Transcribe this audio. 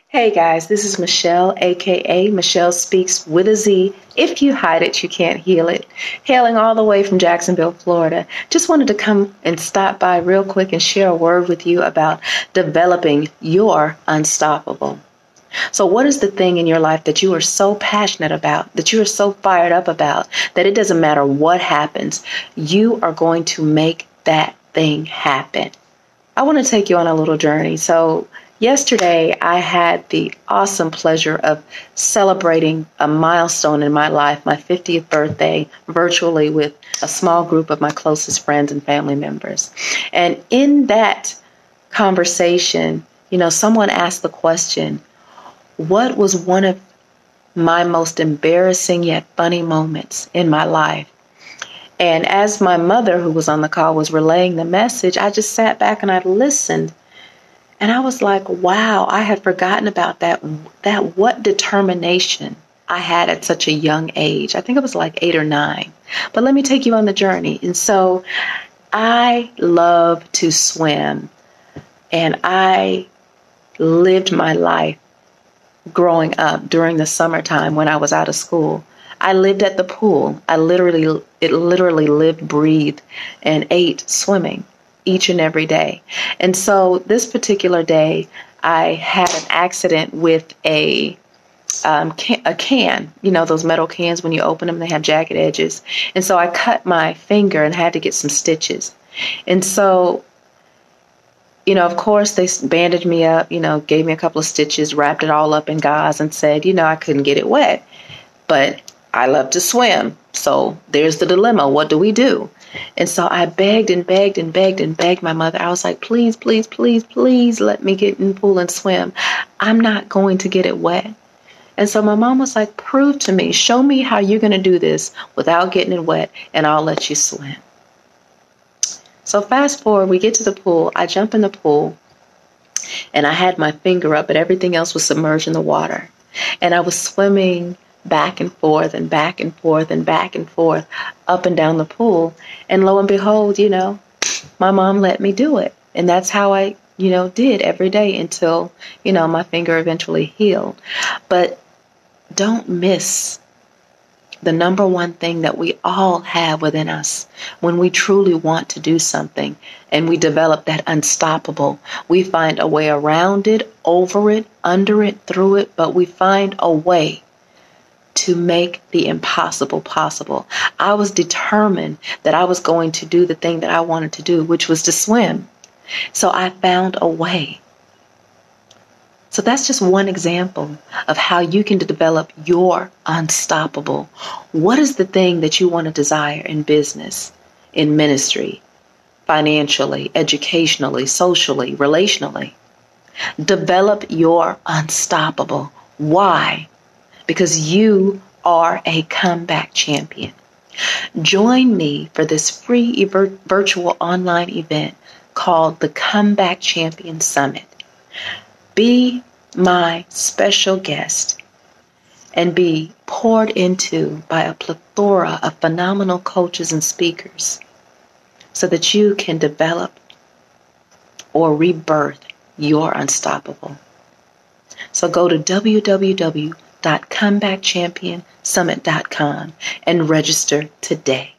Hey guys, this is Michelle, aka Michelle Speaks with a Z. If you hide it, you can't heal it. Hailing all the way from Jacksonville, Florida. Just wanted to come and stop by real quick and share a word with you about developing your unstoppable. So, what is the thing in your life that you are so passionate about, that you are so fired up about, that it doesn't matter what happens, you are going to make that thing happen? I want to take you on a little journey. So, yesterday I had the awesome pleasure of celebrating a milestone in my life, my 50th birthday, virtually with a small group of my closest friends and family members. And in that conversation, someone asked the question, what was one of my most embarrassing yet funny moments in my life? And as my mother, who was on the call, was relaying the message, I just sat back and I listened. And I was like, wow, I had forgotten about that what determination I had at such a young age. I think it was like 8 or 9. But let me take you on the journey. And so I love to swim. And I lived my life growing up during the summertime when I was out of school. I lived at the pool. It literally lived, breathed, and ate swimming each and every day. And so this particular day, I had an accident with a can, those metal cans, when you open them, they have jagged edges. And so I cut my finger and had to get some stitches. And so, of course, they bandaged me up, gave me a couple of stitches, wrapped it all up in gauze and said, I couldn't get it wet. But I love to swim. So there's the dilemma. What do we do? And so I begged and begged and begged and begged my mother. I was like, please, please, please, please let me get in the pool and swim. I'm not going to get it wet. And so my mom was like, prove to me, show me how you're going to do this without getting it wet, and I'll let you swim. So fast forward, we get to the pool. I jump in the pool, and I had my finger up, but everything else was submerged in the water. And I was swimming back and forth and back and forth and back and forth up and down the pool. And lo and behold, my mom let me do it. And that's how I, did every day until, my finger eventually healed. But don't miss the number one thing that we all have within us when we truly want to do something and we develop that unstoppable. We find a way around it, over it, under it, through it, but we find a way to make the impossible possible. I was determined that I was going to do the thing that I wanted to do, which was to swim. So I found a way. So that's just one example of how you can develop your unstoppable. What is the thing that you want to desire in business, in ministry, financially, educationally, socially, relationally? Develop your unstoppable. Why? Because you are a comeback champion. Join me for this free virtual online event called the Comeback Champion Summit. Be my special guest and be poured into by a plethora of phenomenal coaches and speakers so that you can develop or rebirth your unstoppable. So go to www.comebackchampionsummit.com and register today.